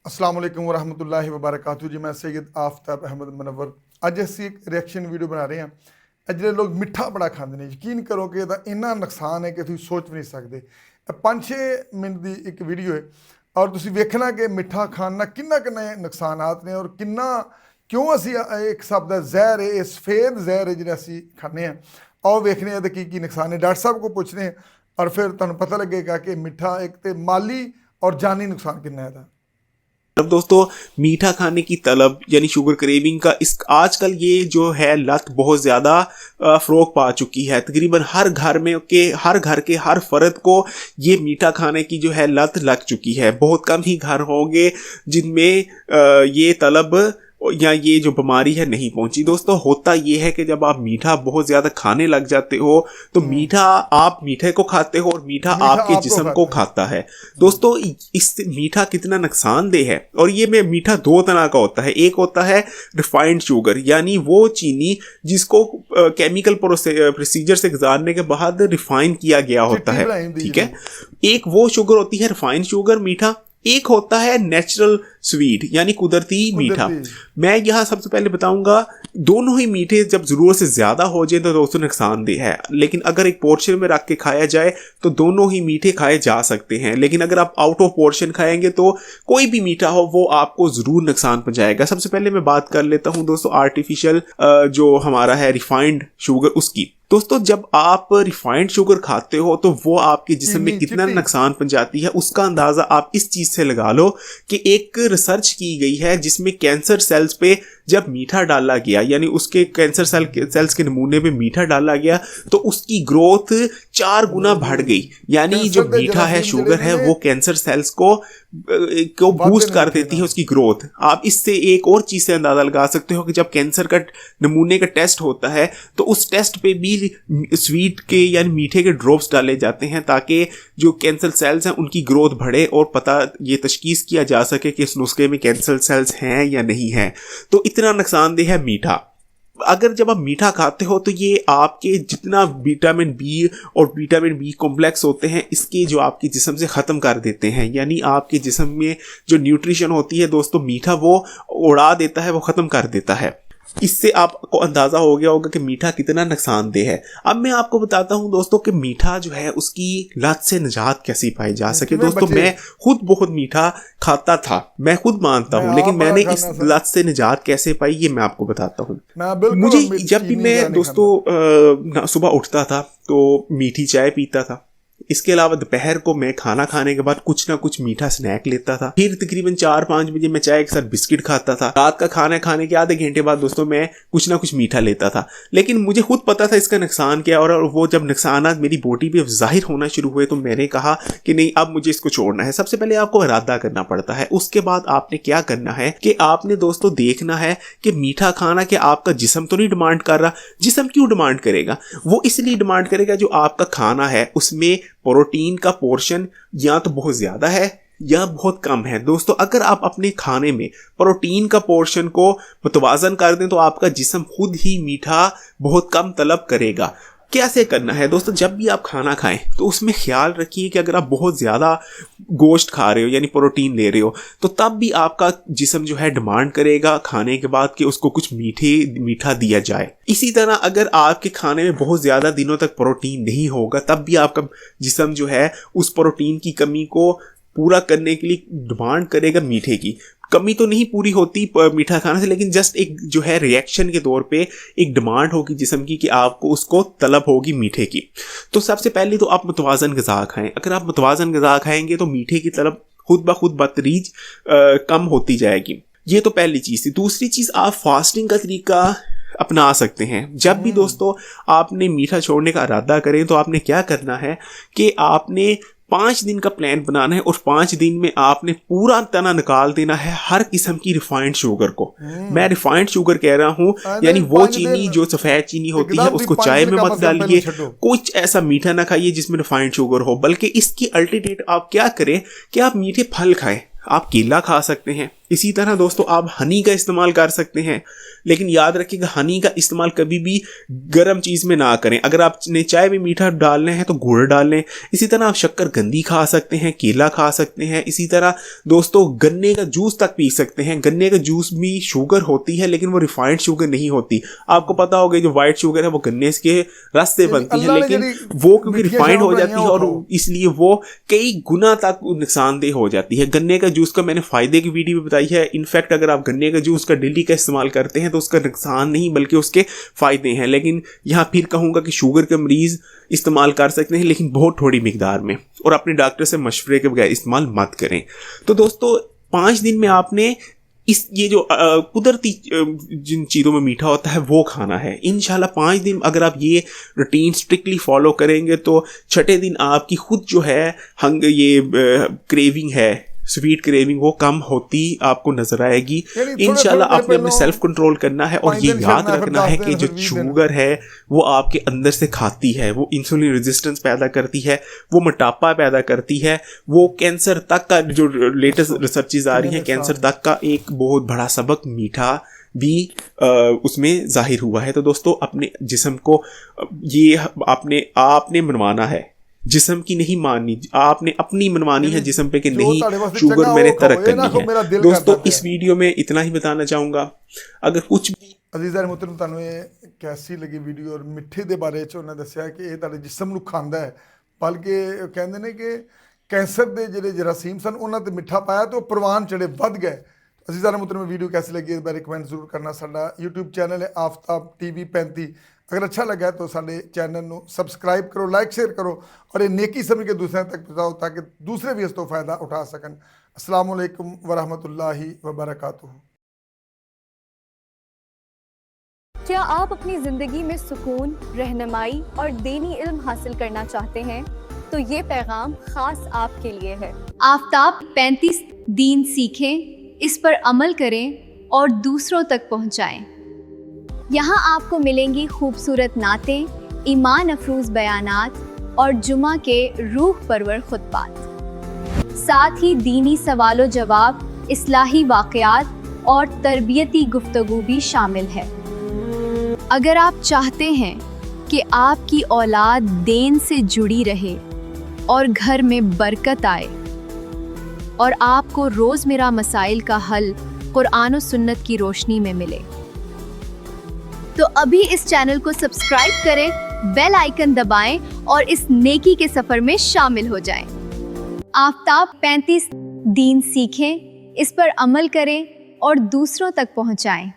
अस्सलाम वालेकुम वरहमतुल्लाहि वबरकातुहू जी। मैं सैयद आफ्ताब अहमद मनवर। ਅੱਜ ਅਸੀਂ ਇੱਕ ਰਿਐਕਸ਼ਨ ਵੀਡੀਓ ਬਣਾ ਰਹੇ ਹਾਂ। ਇਹ ਜਿਹੜੇ ਲੋਕ ਮਿੱਠਾ ਬੜਾ ਖਾਂਦੇ ਨੇ, ਯਕੀਨ ਕਰੋ ਕਿ ਇਹਦਾ ਇੰਨਾ ਨੁਕਸਾਨ ਹੈ ਕਿ ਤੁਸੀਂ ਸੋਚ ਵੀ ਨਹੀਂ ਸਕਦੇ। ਇਹ 5-6 ਮਿੰਟ ਦੀ ਇੱਕ ਵੀਡੀਓ ਹੈ ਔਰ ਤੁਸੀਂ ਵੇਖਣਾ ਕਿ ਮਿੱਠਾ ਖਾਣ ਨਾਲ ਕਿੰਨੇ ਨੁਕਸਾਨਾਤ ਨੇ ਔਰ ਕਿੰਨਾ ਕਿਉਂ ਅਸੀਂ ਇੱਕ ਹਿਸਾਬ ਦਾ ਜ਼ਹਿਰ ਹੈ, ਇਹ ਸਫੇਦ ਜ਼ਹਿਰ ਹੈ ਜਿਹੜਾ ਅਸੀਂ ਖਾਂਦੇ ਹਾਂ। ਆਓ ਵੇਖਦੇ ਹਾਂ ਇਹਦੇ ਕੀ ਨੁਕਸਾਨ ਹੈ। ਡਾਕਟਰ ਸਾਹਿਬ को ਪੁੱਛਦੇ हैं और फिर ਤੁਹਾਨੂੰ ਪਤਾ ਲੱਗੇਗਾ ਕਿ ਮਿੱਠਾ ਇੱਕ ਤੇ ਮਾਲੀ और जानी नुकसान कितना है था। अब दोस्तों, मीठा खाने की तलब यानी शुगर क्रेविंग का इस आजकल ये जो है लत बहुत ज़्यादा फ़रोग पा चुकी है। तकरीबन हर घर के हर फर्द को ये मीठा खाने की जो है लत लग चुकी है। बहुत कम ही घर होंगे जिनमें ये तलब या ये जो बीमारी है नहीं पहुंची। दोस्तों, होता ये है कि जब आप मीठा बहुत ज़्यादा खाने लग जाते हो तो आप मीठे को खाते हो और मीठा आपके जिस्म को खाता है। दोस्तों, इस मीठा कितना नुकसानदेह है। और ये में मीठा दो तरह का होता है। एक होता है रिफाइंड शुगर, यानी वो चीनी जिसको केमिकल प्रोसीजर से गुजारने के बाद रिफाइन किया गया होता है, ठीक है। एक वो शुगर होती है रिफाइंड शुगर मीठा, एक होता है नेचुरल स्वीट यानी कुदरती मीठा। मैं यहाँ सबसे पहले बताऊंगा, दोनों ही मीठे जब ज़रूरत से ज़्यादा हो जाए तो दोस्तों नुकसानदेह है, लेकिन अगर एक पोर्शन में रख के खाया जाए तो दोनों ही मीठे खाए जा सकते हैं। लेकिन अगर आप आउट ऑफ पोर्शन खाएंगे तो कोई भी मीठा हो वो आपको ज़रूर नुकसान पहुंचाएगा। सबसे पहले मैं बात कर लेता हूँ दोस्तों आर्टिफिशियल जो हमारा है रिफाइंड शुगर उसकी। दोस्तों, जब आप रिफाइंड शुगर खाते हो तो वो आपके जिस्म में कितना नुकसान पहुंचाती है उसका अंदाज़ा आप इस चीज़ से लगा लो कि एक रिसर्च की गई है जिसमें कैंसर सेल्स पे जब मीठा डाला गया, यानी उसके कैंसर सेल्स के नमूने में मीठा डाला गया तो उसकी ग्रोथ 4 गुना बढ़ गई। यानी जो मीठा है, शुगर है, वो कैंसर सेल्स को बूस्ट कर देती है उसकी ग्रोथ। आप इससे एक और चीज़ से अंदाज़ा लगा सकते हो कि जब कैंसर का नमूने का टेस्ट होता है तो उस टेस्ट पे भी स्वीट के यानी मीठे के ड्रॉप्स डाले जाते हैं ताकि जो कैंसर सेल्स हैं उनकी ग्रोथ बढ़े और पता ये तशखीस किया जा सके कि इस नुस्खे में कैंसर सेल्स हैं या नहीं हैं। तो इतना नुकसानदेह है मीठा। अगर जब आप मीठा खाते हो तो ये आपके जितना विटामिन बी और विटामिन बी कॉम्प्लेक्स होते हैं इसके जो आपके जिस्म से ख़त्म कर देते हैं। यानी आपके जिस्म में जो न्यूट्रिशन होती है दोस्तों, मीठा वो उड़ा देता है, वो ख़त्म कर देता है। इससे आपको अंदाज़ा हो गया होगा कि मीठा कितना नुकसानदेह है। अब मैं आपको बताता हूं दोस्तों कि मीठा जो है उसकी लत से निजात कैसे पाई जा सके। दोस्तों, मैं खुद बहुत मीठा खाता था, मैं खुद मानता हूं, लेकिन मैंने इस लत से निजात कैसे पाई ये मैं आपको बताता हूं। मुझे जब भी मैं दोस्तों सुबह उठता था तो मीठी चाय पीता था। इसके अलावा दोपहर को मैं खाना खाने के बाद कुछ ना कुछ मीठा स्नैक लेता था। फिर तकरीबन 4-5 बजे मैं चाय के साथ बिस्किट खाता था। रात का खाना खाने के आधे घंटे बाद दोस्तों मैं कुछ ना कुछ मीठा लेता था। लेकिन मुझे खुद पता था इसका नुकसान क्या, और वो जब नुकसानात मेरी बॉडी पे जाहिर होना शुरू हुए तो मैंने कहा कि नहीं, अब मुझे इसको छोड़ना है। सबसे पहले आपको इरादा करना पड़ता है। उसके बाद आपने क्या करना है कि आपने दोस्तों देखना है कि मीठा खाना कि आपका जिस्म तो नहीं डिमांड कर रहा। जिस्म क्यों डिमांड करेगा? वो इसलिए डिमांड करेगा जो आपका खाना है उसमें प्रोटीन का पोर्शन या तो बहुत ज़्यादा है या बहुत कम है। दोस्तों, अगर आप अपने खाने में प्रोटीन का पोर्शन को मुतवाज़न कर दें तो आपका जिस्म खुद ही मीठा बहुत कम तलब करेगा। कैसे करना है दोस्तों? जब भी आप खाना खाएं तो उसमें ख्याल रखिए कि अगर आप बहुत ज़्यादा गोश्त खा रहे हो यानी प्रोटीन ले रहे हो तो तब भी आपका जिस्म जो है डिमांड करेगा खाने के बाद कि उसको कुछ मीठा दिया जाए। इसी तरह अगर आपके खाने में बहुत ज़्यादा दिनों तक प्रोटीन नहीं होगा तब भी आपका जिस्म जो है उस प्रोटीन की कमी को पूरा करने के लिए डिमांड करेगा मीठे की। कमी तो नहीं पूरी होती मीठा खाने से, लेकिन जस्ट एक जो है रिएक्शन के तौर पे एक डिमांड होगी जिस्म की कि आपको उसको तलब होगी मीठे की। तो सबसे पहले तो आप मुतवाज़न ग़िज़ा खाएं। अगर आप मुतवाज़न ग़िज़ा खाएंगे तो मीठे की तलब खुद ब खुद बतदरीज कम होती जाएगी। ये तो पहली चीज़ थी। दूसरी चीज़, आप फास्टिंग का तरीका अपना सकते हैं। जब भी दोस्तों आपने मीठा छोड़ने का इरादा करें तो आपने क्या करना है कि आपने 5 दिन का प्लान बनाना है और 5 दिन में आपने पूरा तना निकाल देना है हर किस्म की रिफाइंड शुगर को। मैं रिफाइंड शुगर कह रहा हूँ यानी वो चीनी जो सफ़ेद चीनी होती है उसको चाय में मत डालिए। कुछ ऐसा मीठा ना खाइए जिसमें रिफाइंड शुगर हो, बल्कि इसकी अल्टरनेट आप क्या करें कि आप मीठे फल खाएं। आप केला खा सकते हैं, इसी तरह दोस्तों आप हनी का इस्तेमाल कर सकते हैं, लेकिन याद रखिएगा हनी का इस्तेमाल कभी भी गर्म चीज़ में ना करें। अगर आपने चाय में मीठा डालना है तो गुड़ डाल लें। इसी तरह आप शक्कर गंदी खा सकते हैं, केला खा सकते हैं। इसी तरह दोस्तों गन्ने का जूस तक पी सकते हैं। गन्ने का जूस भी शुगर होती है, लेकिन वो रिफाइंड शुगर नहीं होती। आपको पता होगा जो वाइट शुगर है वो गन्ने के रस से बनती है, लेकिन वो क्योंकि रिफाइंड हो जाती है और इसलिए वो कई गुना तक नुकसानदेह हो जाती है। गन्ने का जूस का मैंने फायदे की वीडियो भी बताई है। इनफैक्ट अगर आप गन्ने का जूस का डेली का इस्तेमाल करते हैं तो उसका नुकसान नहीं बल्कि उसके फायदे हैं। लेकिन यहाँ फिर कहूँगा कि शुगर के मरीज इस्तेमाल कर सकते हैं, लेकिन बहुत थोड़ी मिकदार में, और अपने डॉक्टर से मशवरे के बगैर इस्तेमाल मत करें। तो दोस्तों 5 दिन में आपने ये जो कुदरती जिन चीज़ों में मीठा होता है वो खाना है। इंशाल्लाह 5 दिन अगर आप ये रूटीन स्ट्रिक्टली फॉलो करेंगे तो छठे दिन आपकी खुद जो है क्रेविंग है, स्वीट क्रेविंग, वो कम होती आपको नजर आएगी। इंशाल्लाह आपने अपने सेल्फ कंट्रोल करना है और ये याद रखना है कि जो शुगर है वो आपके अंदर से खाती है, वो इंसुलिन रेजिस्टेंस पैदा करती है, वो मोटापा पैदा करती है, वो कैंसर तक का जो लेटेस्ट रिसर्चेज आ रही हैं, कैंसर तक का एक बहुत बड़ा सबक मीठा भी उसमें जाहिर हुआ है। तो दोस्तों अपने जिस्म को ये आपने मनवाना है, जिस्म की नहीं माननी, आपने अपनी मनवानी है जिस्म पे कि नहीं शुगर मैंने तर्क करनी है। दोस्तों इस वीडियो में इतना ही बताना चाहूँगा। अगर कुछ भी अजीज़ान मोहतरम ਤੁਹਾਨੂੰ ਇਹ कैसी लगी वीडियो और मिठे ਦੇ ਬਾਰੇ ਚ ਉਹਨਾਂ ਦੱਸਿਆ ਕਿ ਇਹ ਤੁਹਾਡੇ ਜਿਸਮ ਨੂੰ ਖਾਂਦਾ ਹੈ, ਬਲਕਿ ਕਹਿੰਦੇ ਨੇ ਕਿ ਕੈਂਸਰ ਦੇ ਜਿਹੜੇ ਜਰਾਸੀਮ ਸਨ ਉਹਨਾਂ ਤੇ ਮਿੱਠਾ ਪਾਇਆ ਤੇ ਉਹ ਪ੍ਰਵਾਨ ਜਿਹੜੇ ਵੱਧ ਗਏ। अजीज़ान मोहतरम वीडियो कैसी लगी इस बारे कमेंट जरूर करना। साडा यूट्यूब चैनल है आफ्ताब TV 35। अगर अच्छा लगा तो साडे चैनल को सबसक्राइब करो, लाइक शेयर करो और ये नेकी समझ के दूसरों तक पहुँचाओ ताकि दूसरे भी इस तो फ़ायदा उठा सकन। अस्सलाम वालेकुम वरहमतुल्लाहि वबरकातुहू। क्या आप अपनी ज़िंदगी में सुकून, रहनुमाई और दीनी इल्म हासिल करना चाहते हैं? तो ये पैगाम ख़ास आपके लिए है। आफ्ताब 35 दीन सीखें, इस पर अमल करें और दूसरों तक पहुंचाएं। यहाँ आपको मिलेंगी खूबसूरत नातें, ईमान अफरोज़ बयानात और जुमा के रूह परवर खुतबात। साथ ही दीनी सवालों जवाब, इस्लाही वाक़यात और तरबियती गुफ्तगू भी शामिल है। अगर आप चाहते हैं कि आपकी औलाद दीन से जुड़ी रहे और घर में बरकत आए और आपको रोज़मर्रा मसाइल का हल कुरान और सुन्नत की रोशनी में मिले, तो अभी इस चैनल को सब्सक्राइब करें, बेल आइकन दबाएं और इस नेकी के सफ़र में शामिल हो जाएं। आफ्ताब 35 दीन सीखें, इस पर अमल करें और दूसरों तक पहुंचाएं।